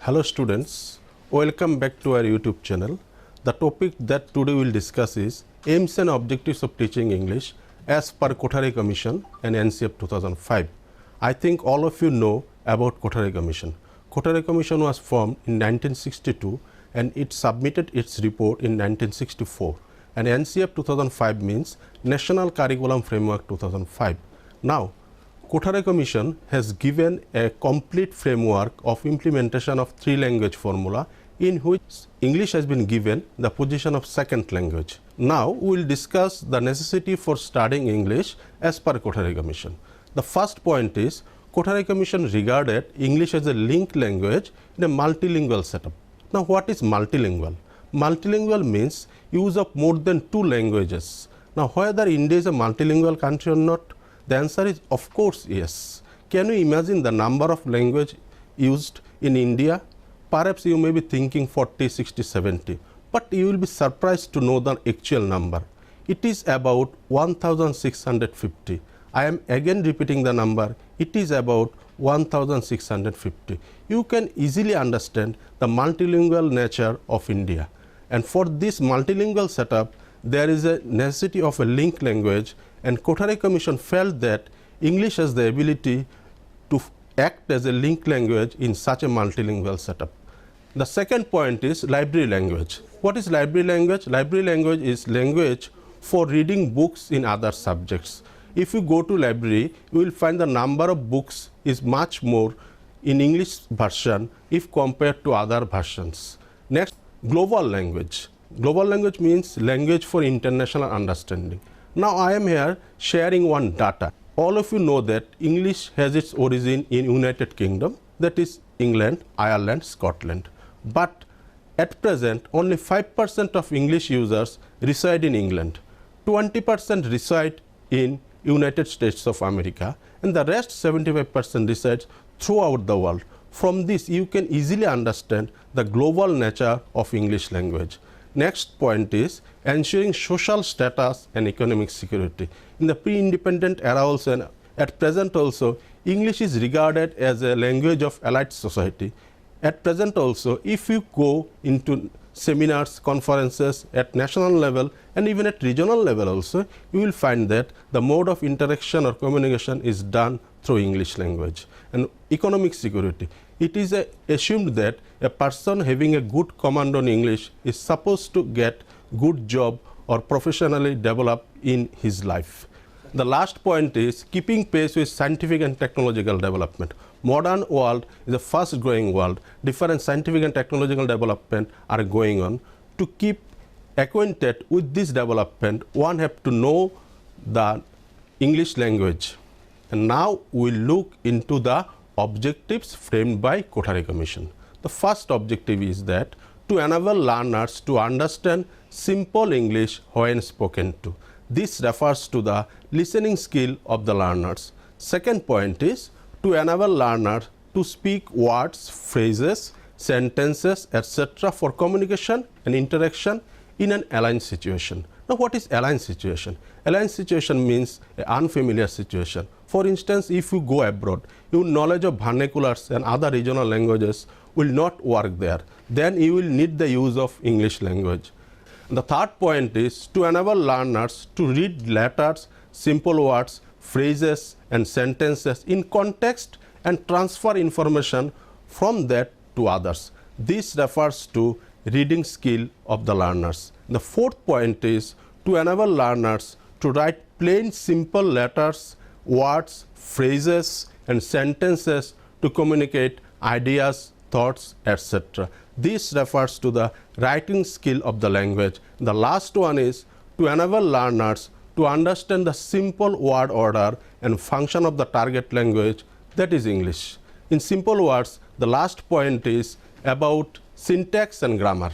Hello students, welcome back to our YouTube channel. The topic that today we will discuss is aims and objectives of teaching English as per Kothari Commission and NCF 2005. I think all of you know about Kothari Commission. Kothari Commission was formed in 1962 and it submitted its report in 1964, and NCF 2005 means National Curriculum Framework 2005. Now, Kothari Commission has given a complete framework of implementation of three-language formula in which English has been given the position of second language. Now, we will discuss the necessity for studying English as per Kothari Commission. The first point is Kothari Commission regarded English as a linked language in a multilingual setup. Now, what is multilingual? Multilingual means use of more than two languages. Now, whether India is a multilingual country or not, the answer is of course yes. Can you imagine the number of language used in India? Perhaps you may be thinking 40, 60, 70, but you will be surprised to know the actual number. It is about 1650. I am again repeating the number. It is about 1650. You can easily understand the multilingual nature of India. And for this multilingual setup, there is a necessity of a linked language, and Kothari Commission felt that English has the ability to act as a linked language in such a multilingual setup. The second point is library language. What is library language? Library language is language for reading books in other subjects. If you go to library, you will find the number of books is much more in English version if compared to other versions. Next, global language. Global language means language for international understanding. Now, I am here sharing one data. All of you know that English has its origin in United Kingdom, that is England, Ireland, Scotland. But at present, only 5% of English users reside in England, 20% reside in United States of America, and the rest 75% resides throughout the world. From this, you can easily understand the global nature of English language. Next point is ensuring social status and economic security. In the pre-independent era also and at present also, English is regarded as a language of elite society. At present also, if you go into seminars, conferences at national level and even at regional level also, you will find that the mode of interaction or communication is done through English language. And economic security. It is assumed that a person having a good command on English is supposed to get good job or professionally develop in his life. The last point is keeping pace with scientific and technological development. Modern world is a fast growing world. Different scientific and technological development are going on. To keep acquainted with this development, one have to know the English language. And now we will look into the objectives framed by Kothari Commission. The first objective is that to enable learners to understand simple English when spoken to. This refers to the listening skill of the learners. Second point is to enable learners to speak words, phrases, sentences, etc. for communication and interaction in an aligned situation. Now, what is aligned situation? Aligned situation means an unfamiliar situation. For instance, if you go abroad, your knowledge of vernaculars and other regional languages will not work there. Then you will need the use of English language. The third point is to enable learners to read letters, simple words, phrases and sentences in context and transfer information from that to others. This refers to reading skill of the learners. The fourth point is to enable learners to write plain simple letters, words, phrases and sentences to communicate ideas, thoughts, etc. This refers to the writing skill of the language. The last one is to enable learners to understand the simple word order and function of the target language, that is English. In simple words, the last point is about syntax and grammar.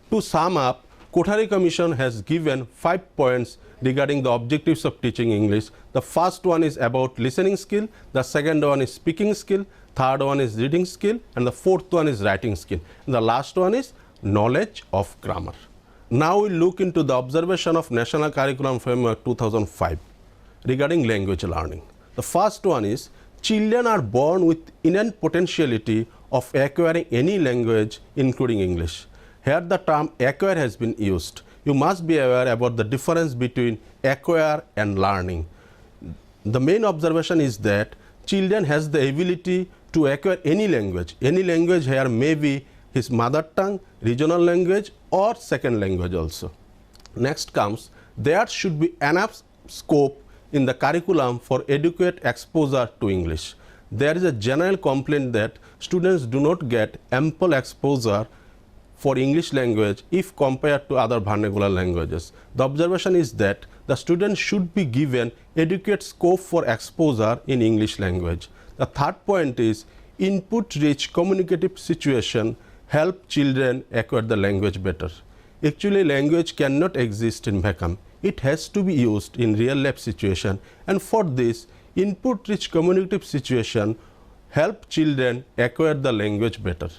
To sum up, Kothari Commission has given 5 points regarding the objectives of teaching English. The first one is about listening skill, the second one is speaking skill, third one is reading skill, and the fourth one is writing skill. And the last one is knowledge of grammar. Now we look into the observation of National Curriculum Framework 2005 regarding language learning. The first one is children are born with innate potentiality of acquiring any language including English. Here the term acquire has been used. You must be aware about the difference between acquire and learning. The main observation is that children has the ability to acquire any language. Any language here may be his mother tongue, regional language or second language also. Next comes, there should be enough scope in the curriculum for adequate exposure to English. There is a general complaint that students do not get ample exposure for English language if compared to other vernacular languages. The observation is that the students should be given adequate scope for exposure in English language. The third point is input-rich communicative situation help children acquire the language better. Actually, language cannot exist in vacuum. It has to be used in real life situation, and for this input-rich communicative situation help children acquire the language better.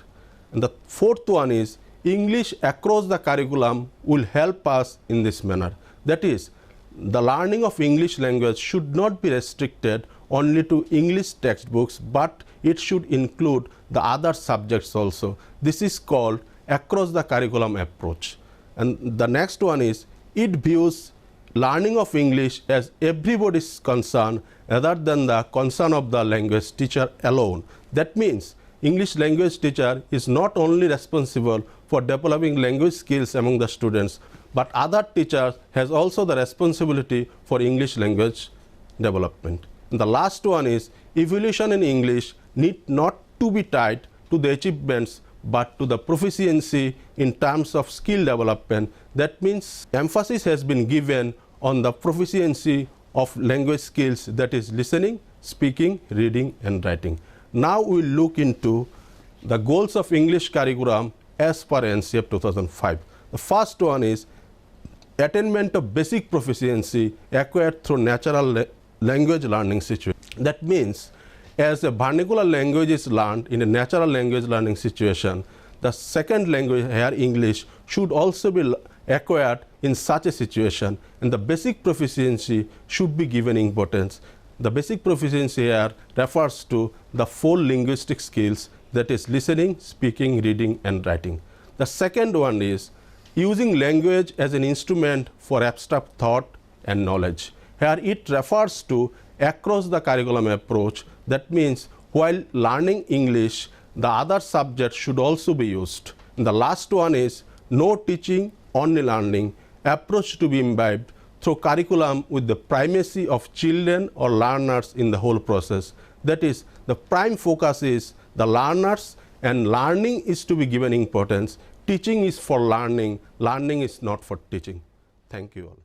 And the fourth one is English across the curriculum will help us in this manner. That is, the learning of English language should not be restricted only to English textbooks, but it should include the other subjects also. This is called across the curriculum approach. And the next one is it views learning of English as everybody's concern rather than the concern of the language teacher alone. That means English language teacher is not only responsible for developing language skills among the students, but other teachers has also the responsibility for English language development. And the last one is evolution in English need not to be tied to the achievements but to the proficiency in terms of skill development. That means emphasis has been given on the proficiency of language skills, that is listening, speaking, reading and writing. Now we will look into the goals of English curriculum as per NCEP 2005. The first one is attainment of basic proficiency acquired through natural language learning situation. That means as a vernacular language is learned in a natural language learning situation, the second language here, English, should also be acquired in such a situation, and the basic proficiency should be given importance. The basic proficiency here refers to the 4 linguistic skills, that is listening, speaking, reading and writing. The second one is using language as an instrument for abstract thought and knowledge. Here it refers to across the curriculum approach. That means while learning English, the other subjects should also be used. And the last one is no teaching, only learning, approach to be imbibed through curriculum with the primacy of children or learners in the whole process. That is, the prime focus is the learners and learning is to be given importance. Teaching is for learning, learning is not for teaching. Thank you all.